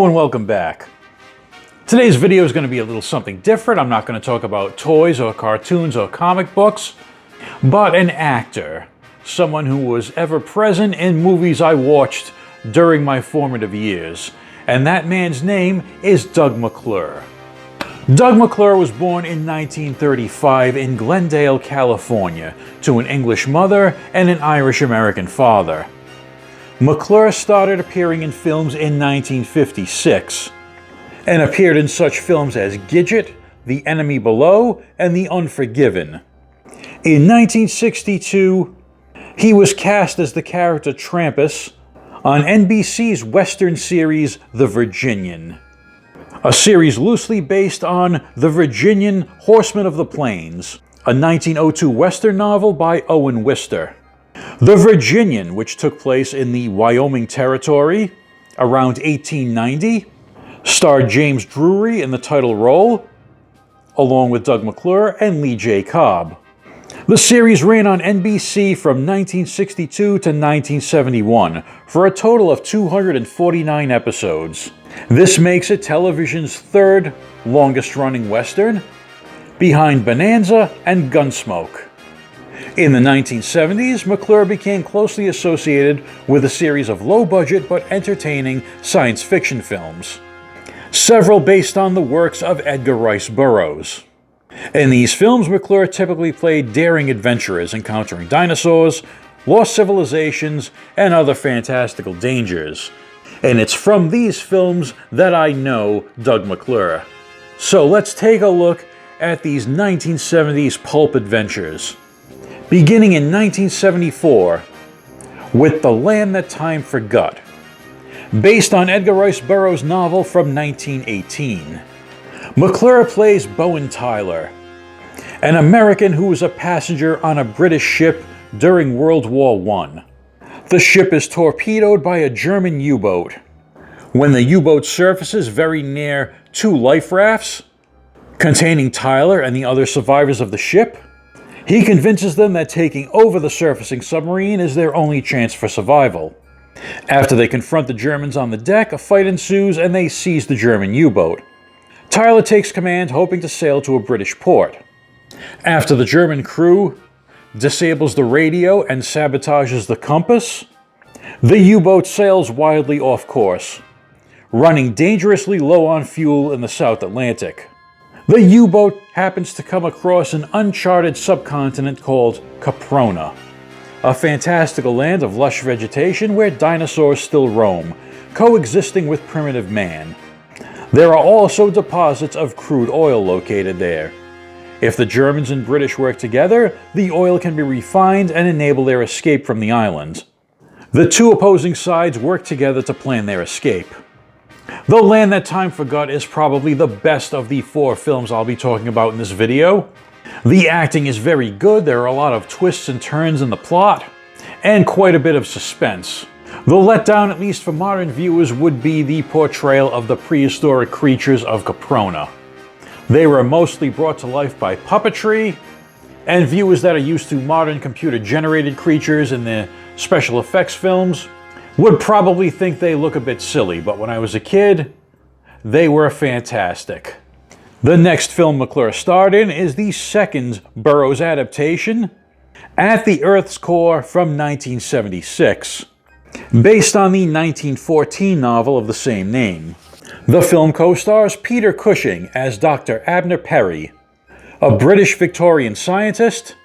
Hello and welcome back. Today's video is going to be a little something different. I'm not going to talk about toys or cartoons or comic books, but an actor. Someone who was ever present in movies I watched during my formative years. And that man's name is Doug McClure. Doug McClure was born in 1935 in Glendale, California, to an English mother and an Irish-American father. McClure started appearing in films in 1956 and appeared in such films as Gidget, The Enemy Below, and The Unforgiven. In 1962, he was cast as the character Trampas on NBC's Western series The Virginian, a series loosely based on The Virginian Horsemen of the Plains, a 1902 Western novel by Owen Wister. The Virginian, which took place in the Wyoming Territory around 1890, starred James Drury in the title role, along with Doug McClure and Lee J. Cobb. The series ran on NBC from 1962 to 1971 for a total of 249 episodes. This makes it television's third longest-running Western, behind Bonanza and Gunsmoke. In the 1970s, McClure became closely associated with a series of low-budget but entertaining science fiction films, several based on the works of Edgar Rice Burroughs. In these films, McClure typically played daring adventurers encountering dinosaurs, lost civilizations, and other fantastical dangers. And it's from these films that I know Doug McClure. So let's take a look at these 1970s pulp adventures. Beginning in 1974 with The Land That Time Forgot, based on Edgar Rice Burroughs' novel from 1918. McClure plays Bowen Tyler, an American who was a passenger on a British ship during World War I. The ship is torpedoed by a German U-boat. When the U-boat surfaces very near two life rafts containing Tyler and the other survivors of the ship, he convinces them that taking over the surfacing submarine is their only chance for survival. After they confront the Germans on the deck, a fight ensues and they seize the German U-boat. Tyler takes command, hoping to sail to a British port. After the German crew disables the radio and sabotages the compass, the U-boat sails wildly off course, running dangerously low on fuel in the South Atlantic. The U-boat happens to come across an uncharted subcontinent called Caprona, a fantastical land of lush vegetation where dinosaurs still roam, coexisting with primitive man. There are also deposits of crude oil located there. If the Germans and British work together, the oil can be refined and enable their escape from the island. The two opposing sides work together to plan their escape. The Land That Time Forgot is probably the best of the four films I'll be talking about in this video. The acting is very good, there are a lot of twists and turns in the plot, and quite a bit of suspense. The letdown, at least for modern viewers, would be the portrayal of the prehistoric creatures of Caprona. They were mostly brought to life by puppetry, and viewers that are used to modern computer-generated creatures in the special effects films would probably think they look a bit silly, but when I was a kid, they were fantastic. The next film McClure starred in is the second Burroughs adaptation, At the Earth's Core from 1976, based on the 1914 novel of the same name. The film co-stars Peter Cushing as Dr. Abner Perry, a British Victorian scientist,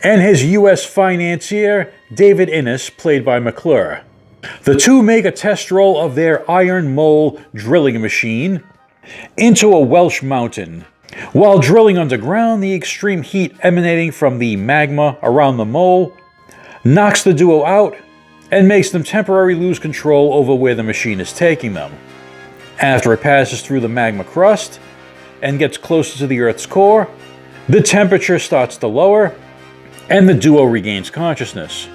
and his U.S. financier David Innes, played by McClure. The two make a test roll of their iron mole drilling machine into a Welsh mountain. While drilling underground, the extreme heat emanating from the magma around the mole knocks the duo out and makes them temporarily lose control over where the machine is taking them. After it passes through the magma crust and gets closer to the Earth's core, the temperature starts to lower and the duo regains consciousness.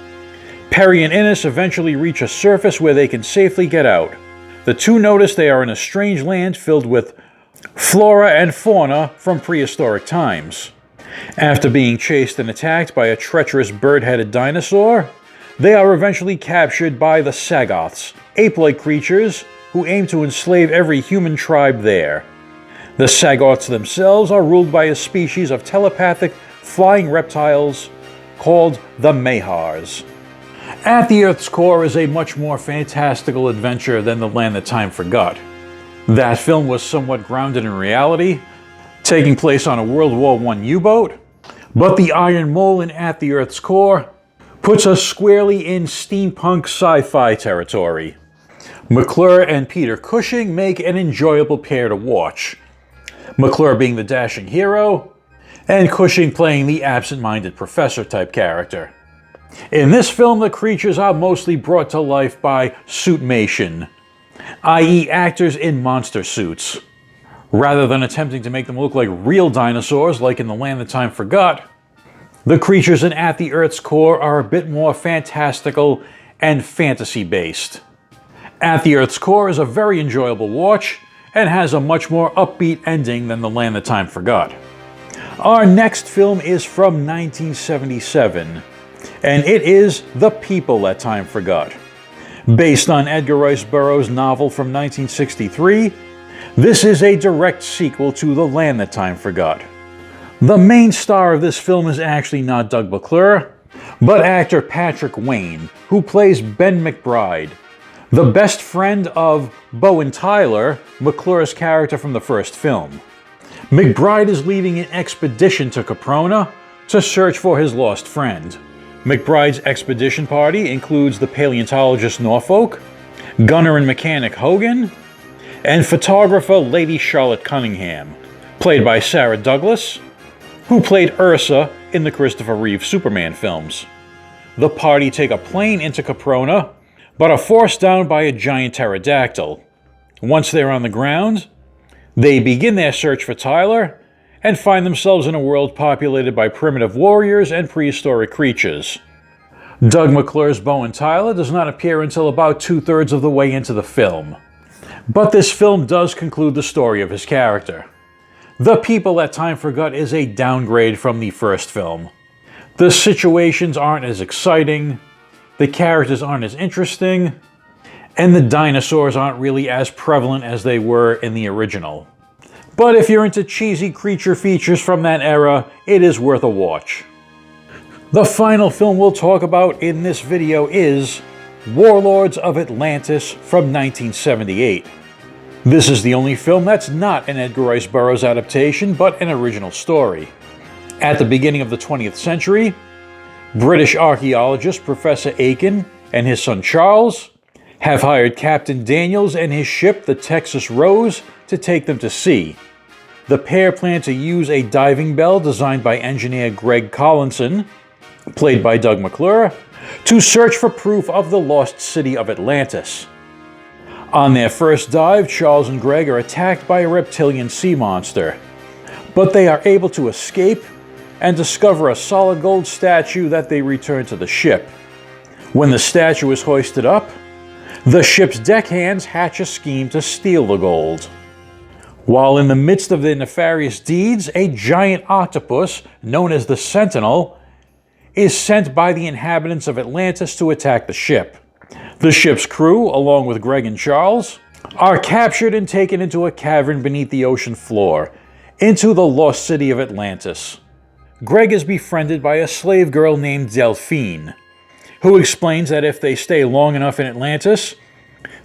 Perry and Innes eventually reach a surface where they can safely get out. The two notice they are in a strange land filled with flora and fauna from prehistoric times. After being chased and attacked by a treacherous bird-headed dinosaur, they are eventually captured by the Sagoths, ape-like creatures who aim to enslave every human tribe there. The Sagoths themselves are ruled by a species of telepathic flying reptiles called the Mahars. At the Earth's Core is a much more fantastical adventure than The Land That Time Forgot. That film was somewhat grounded in reality, taking place on a World War I U-boat, but the Iron Mole in At the Earth's Core puts us squarely in steampunk sci-fi territory. McClure and Peter Cushing make an enjoyable pair to watch, McClure being the dashing hero, and Cushing playing the absent-minded professor-type character. In this film, the creatures are mostly brought to life by suitmation, i.e. actors in monster suits. Rather than attempting to make them look like real dinosaurs like in The Land That Time Forgot, the creatures in At the Earth's Core are a bit more fantastical and fantasy-based. At the Earth's Core is a very enjoyable watch and has a much more upbeat ending than The Land That Time Forgot. Our next film is from 1977, and it is The People That Time Forgot. Based on Edgar Rice Burroughs' novel from 1963, this is a direct sequel to The Land That Time Forgot. The main star of this film is actually not Doug McClure, but actor Patrick Wayne, who plays Ben McBride, the best friend of Bo and Tyler, McClure's character from the first film. McBride is leading an expedition to Caprona to search for his lost friend. McBride's expedition party includes the paleontologist Norfolk, gunner and mechanic Hogan, and photographer Lady Charlotte Cunningham, played by Sarah Douglas, who played Ursa in the Christopher Reeve Superman films. The party take a plane into Caprona, but are forced down by a giant pterodactyl. Once they're on the ground, they begin their search for Tyler and find themselves in a world populated by primitive warriors and prehistoric creatures. Doug McClure's Bo and Tyler does not appear until about 2/3 of the way into the film. But this film does conclude the story of his character. The People That Time Forgot is a downgrade from the first film. The situations aren't as exciting, the characters aren't as interesting, and the dinosaurs aren't really as prevalent as they were in the original. But if you're into cheesy creature features from that era, it is worth a watch. The final film we'll talk about in this video is Warlords of Atlantis from 1978. This is the only film that's not an Edgar Rice Burroughs adaptation, but an original story. At the beginning of the 20th century, British archaeologist Professor Aiken and his son Charles have hired Captain Daniels and his ship, the Texas Rose, to take them to sea. The pair plan to use a diving bell designed by engineer Greg Collinson, played by Doug McClure, to search for proof of the lost city of Atlantis. On their first dive, Charles and Greg are attacked by a reptilian sea monster, but they are able to escape and discover a solid gold statue that they return to the ship. When the statue is hoisted up, the ship's deckhands hatch a scheme to steal the gold. While in the midst of their nefarious deeds, a giant octopus, known as the Sentinel, is sent by the inhabitants of Atlantis to attack the ship. The ship's crew, along with Greg and Charles, are captured and taken into a cavern beneath the ocean floor, into the lost city of Atlantis. Greg is befriended by a slave girl named Delphine, who explains that if they stay long enough in Atlantis,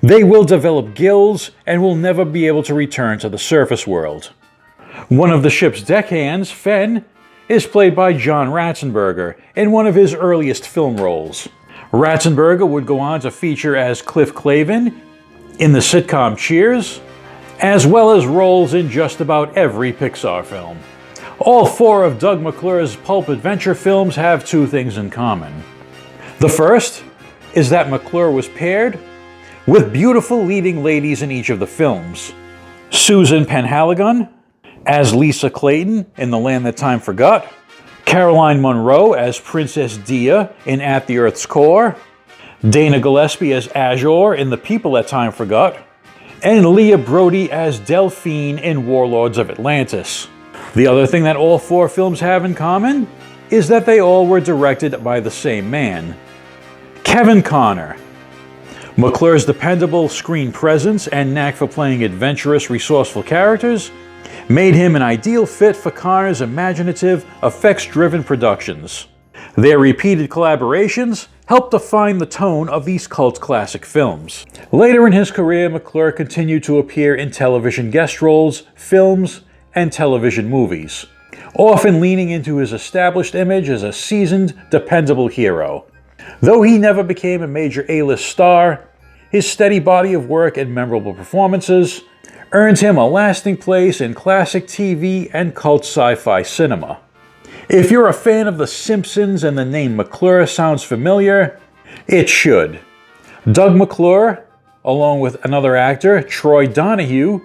they will develop gills and will never be able to return to the surface world. One of the ship's deckhands, Fenn, is played by John Ratzenberger in one of his earliest film roles. Ratzenberger would go on to feature as Cliff Clavin in the sitcom Cheers, as well as roles in just about every Pixar film. All four of Doug McClure's pulp adventure films have two things in common. The first is that McClure was paired with beautiful leading ladies in each of the films. Susan Penhaligon as Lisa Clayton in The Land That Time Forgot, Caroline Munro as Princess Dia in At the Earth's Core, Dana Gillespie as Azure in The People That Time Forgot, and Leah Brody as Delphine in Warlords of Atlantis. The other thing that all four films have in common is that they all were directed by the same man, Kevin Connor. McClure's dependable screen presence and knack for playing adventurous, resourceful characters made him an ideal fit for Conner's imaginative, effects-driven productions. Their repeated collaborations helped define the tone of these cult classic films. Later in his career, McClure continued to appear in television guest roles, films, and television movies, often leaning into his established image as a seasoned, dependable hero. Though he never became a major A-list star, his steady body of work and memorable performances earned him a lasting place in classic TV and cult sci-fi cinema. If you're a fan of The Simpsons and the name McClure sounds familiar, it should. Doug McClure, along with another actor, Troy Donahue,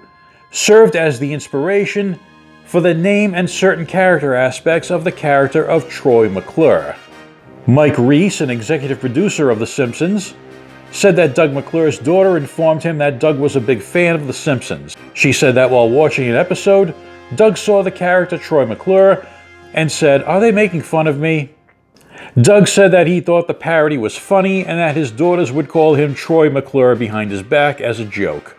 served as the inspiration for the name and certain character aspects of the character of Troy McClure. Mike Reese, an executive producer of The Simpsons, said that Doug McClure's daughter informed him that Doug was a big fan of The Simpsons. She said that while watching an episode, Doug saw the character Troy McClure and said, "Are they making fun of me?" Doug said that he thought the parody was funny and that his daughters would call him Troy McClure behind his back as a joke.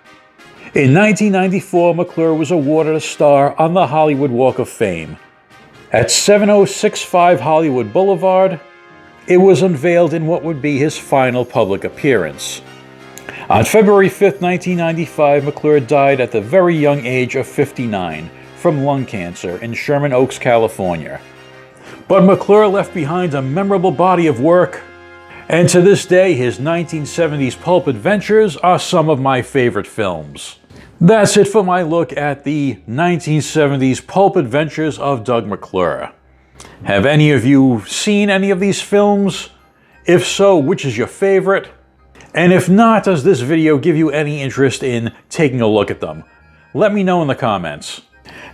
In 1994, McClure was awarded a star on the Hollywood Walk of Fame. At 7065 Hollywood Boulevard, it was unveiled in what would be his final public appearance. On February 5, 1995, McClure died at the very young age of 59 from lung cancer in Sherman Oaks, California. But McClure left behind a memorable body of work, and to this day, his 1970s pulp adventures are some of my favorite films. That's it for my look at the 1970s pulp adventures of Doug McClure. Have any of you seen any of these films? If so, which is your favorite? And if not, does this video give you any interest in taking a look at them? Let me know in the comments.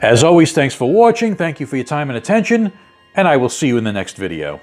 As always, thanks for watching, thank you for your time and attention, and I will see you in the next video.